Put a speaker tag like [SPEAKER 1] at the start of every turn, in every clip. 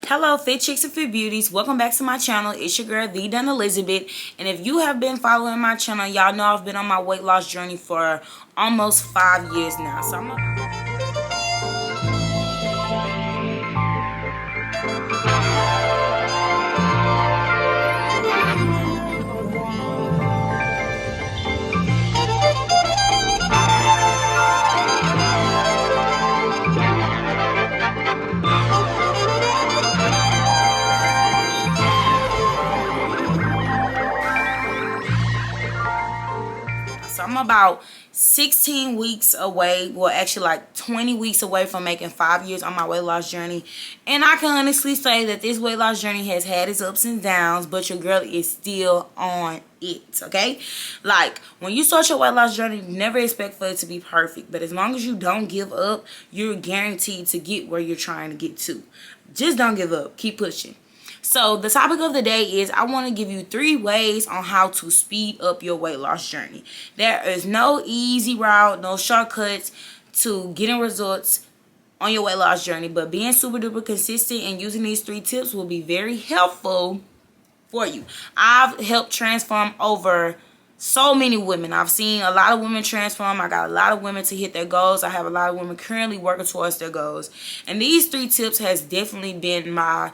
[SPEAKER 1] Hello Fit Chicks and Fit Beauties, welcome back to my channel. It's your girl The Done Elizabeth, and if you have been following my channel, y'all know I've been on my weight loss journey for almost 5 years now. I'm about 16 weeks away, well actually like 20 weeks away from making 5 years on my weight loss journey, and I can honestly say that this weight loss journey has had its ups and downs, but your girl is still on it. Okay, like when you start your weight loss journey, you never expect for it to be perfect, but as long as you don't give up, you're guaranteed to get where you're trying to get to. Just don't give up, keep pushing. So the topic of the day is I want to give you 3 ways on how to speed up your weight loss journey. There is no easy route, no shortcuts to getting results on your weight loss journey, but being super duper consistent and using these 3 tips will be very helpful for you. I've helped transform over so many women. I've seen a lot of women transform. I got a lot of women to hit their goals. I have a lot of women currently working towards their goals. And these 3 tips has definitely been my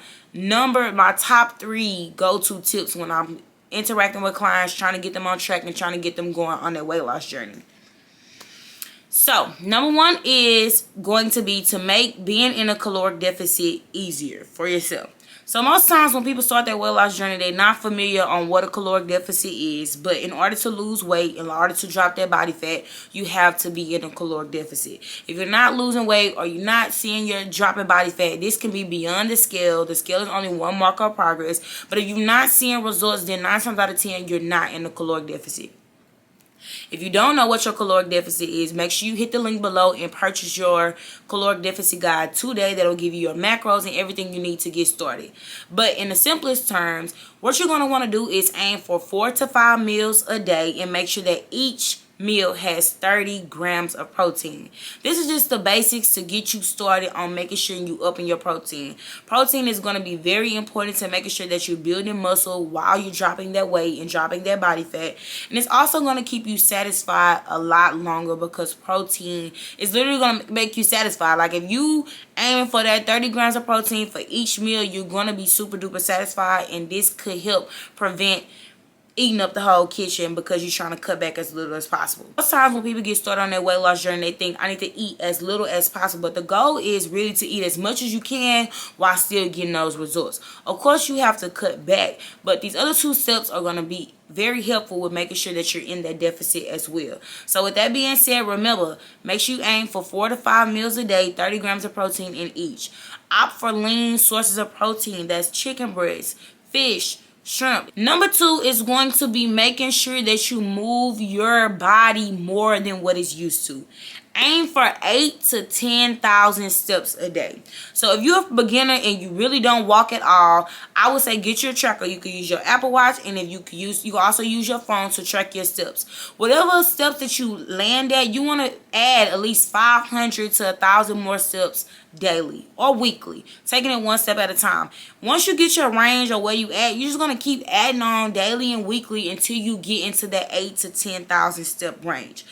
[SPEAKER 1] top 3 go-to tips when I'm interacting with clients, trying to get them on track and trying to get them going on their weight loss journey. So, number 1 is going to be to make being in a caloric deficit easier for yourself. So most times when people start their weight loss journey, they're not familiar on what a caloric deficit is. But in order to lose weight, in order to drop their body fat, you have to be in a caloric deficit. If you're not losing weight or you're not seeing your dropping body fat, this can be beyond the scale. The scale is only one marker of progress. But if you're not seeing results, then 9 times out of 10, you're not in a caloric deficit. If you don't know what your caloric deficit is, make sure you hit the link below and purchase your caloric deficit guide today. That'll give you your macros and everything you need to get started. But in the simplest terms, what you're going to want to do is aim for 4 to 5 meals a day and make sure that each meal has 30 grams of protein. This is just the basics to get you started on making sure you up in your protein. Protein is going to be very important to making sure that you're building muscle while you're dropping that weight and dropping that body fat. And it's also going to keep you satisfied a lot longer because protein is literally going to make you satisfied. Like if you aiming for that 30 grams of protein for each meal, you're going to be super duper satisfied, and this could help prevent eating up the whole kitchen because you're trying to cut back as little as possible. Most times when people get started on their weight loss journey, they think I need to eat as little as possible, but the goal is really to eat as much as you can while still getting those results. Of course you have to cut back, but these other 2 steps are going to be very helpful with making sure that you're in that deficit as well. So with that being said, remember, make sure you aim for 4 to 5 meals a day, 30 grams of protein in each. Opt for lean sources of protein. That's chicken breasts, fish, shrimp. Number 2 is going to be making sure that you move your body more than what it's used to. Aim for 8 to 10,000 steps a day. So if you're a beginner and you really don't walk at all, I would say get your tracker. You can use your Apple Watch, and if you can also use your phone to track your steps. Whatever steps that you land at, you want to add at least 500 to 1,000 more steps daily or weekly, taking it one step at a time. Once you get your range or where you at, you're just going to keep adding on daily and weekly until you get into that 8 to 10,000 step range.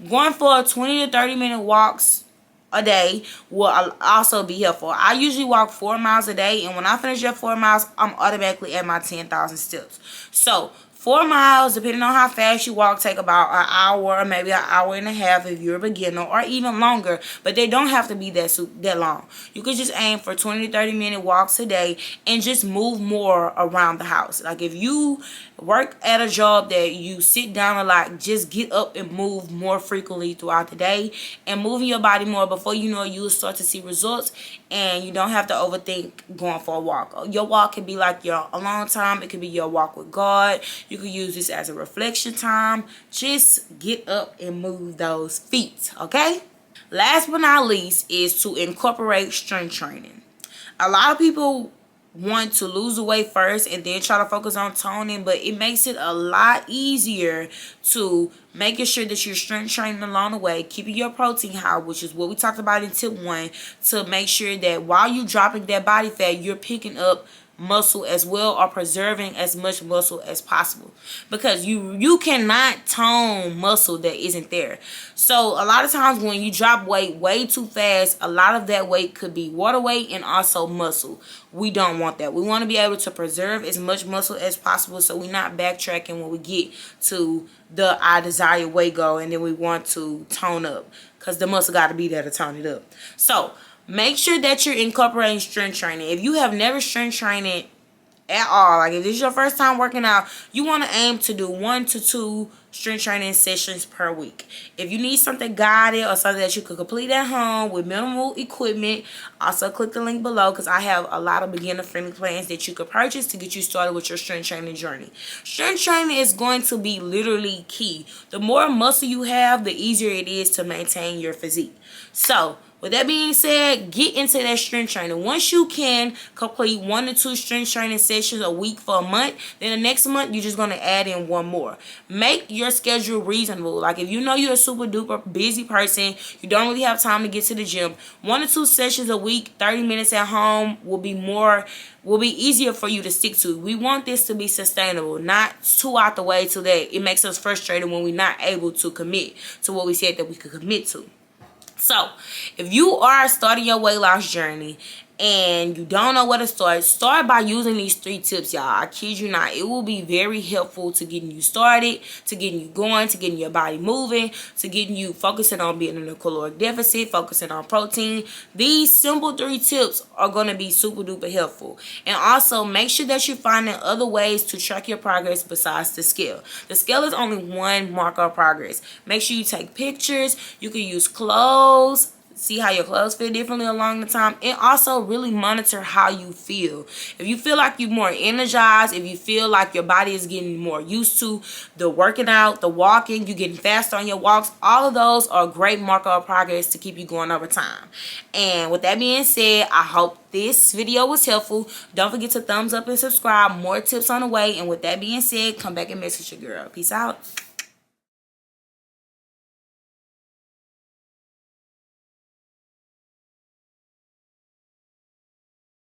[SPEAKER 1] Going for 20 to 30 minute walks a day will also be helpful. I usually walk 4 miles a day, and when I finish at 4 miles, I'm automatically at my 10,000 steps. So 4 miles, depending on how fast you walk, take about an hour or maybe an hour and a half if you're a beginner, or even longer, but they don't have to be that long. You could just aim for 20 to 30 minute walks a day and just move more around the house. Like if you work at a job that you sit down a lot, just get up and move more frequently throughout the day, and moving your body more. Before you know it, you'll start to see results, and you don't have to overthink going for a walk. Your walk can be like your alone time. It could be your walk with God. You could use this as a reflection time. Just get up and move those feet, okay? Last but not least is to incorporate strength training. A lot of people want to lose the weight first and then try to focus on toning, but it makes it a lot easier to making sure that you're strength training along the way, keeping your protein high, which is what we talked about in tip 1, to make sure that while you're dropping that body fat, you're picking up muscle as well, or preserving as much muscle as possible, because you cannot tone muscle that isn't there. So a lot of times when you drop weight way too fast, a lot of that weight could be water weight and also muscle. We don't want that. We want to be able to preserve as much muscle as possible, so we're not backtracking when we get to our desired weight goal and then we want to tone up, because the muscle got to be there to tone it up. So make sure that you're incorporating strength training. If you have never strength trained at all, like if this is your first time working out, you want to aim to do 1 to 2 strength training sessions per week. If you need something guided or something that you could complete at home with minimal equipment, also click the link below, because I have a lot of beginner friendly plans that you could purchase to get you started with your strength training journey. Strength training is going to be literally key. The more muscle you have, the easier it is to maintain your physique. So with that being said, get into that strength training. Once you can complete 1 to 2 strength training sessions a week for a month, then the next month you're just going to add in 1 more. Make your schedule reasonable. Like if you know you're a super duper busy person, you don't really have time to get to the gym, 1 to 2 sessions a week, 30 minutes at home will be easier for you to stick to. We want this to be sustainable, not too out the way so that it makes us frustrated when we're not able to commit to what we said that we could commit to. So if you are starting your weight loss journey and you don't know where to start by using these 3 tips, y'all. I kid you not. It will be very helpful to getting you started, to getting you going, to getting your body moving, to getting you focusing on being in a caloric deficit, focusing on protein. These simple 3 tips are going to be super duper helpful. And also make sure that you're finding other ways to track your progress besides the scale. The scale is only one marker of progress. Make sure you take pictures. You can use clothes. See how your clothes fit differently along the time, and also really monitor how you feel. If you feel like you're more energized, if you feel like your body is getting more used to the working out, the walking, you're getting faster on your walks, all of those are a great marker of progress to keep you going over time. And with that being said, I hope this video was helpful. Don't forget to thumbs up and subscribe. More tips on the way. And with that being said, come back and message your girl. Peace out.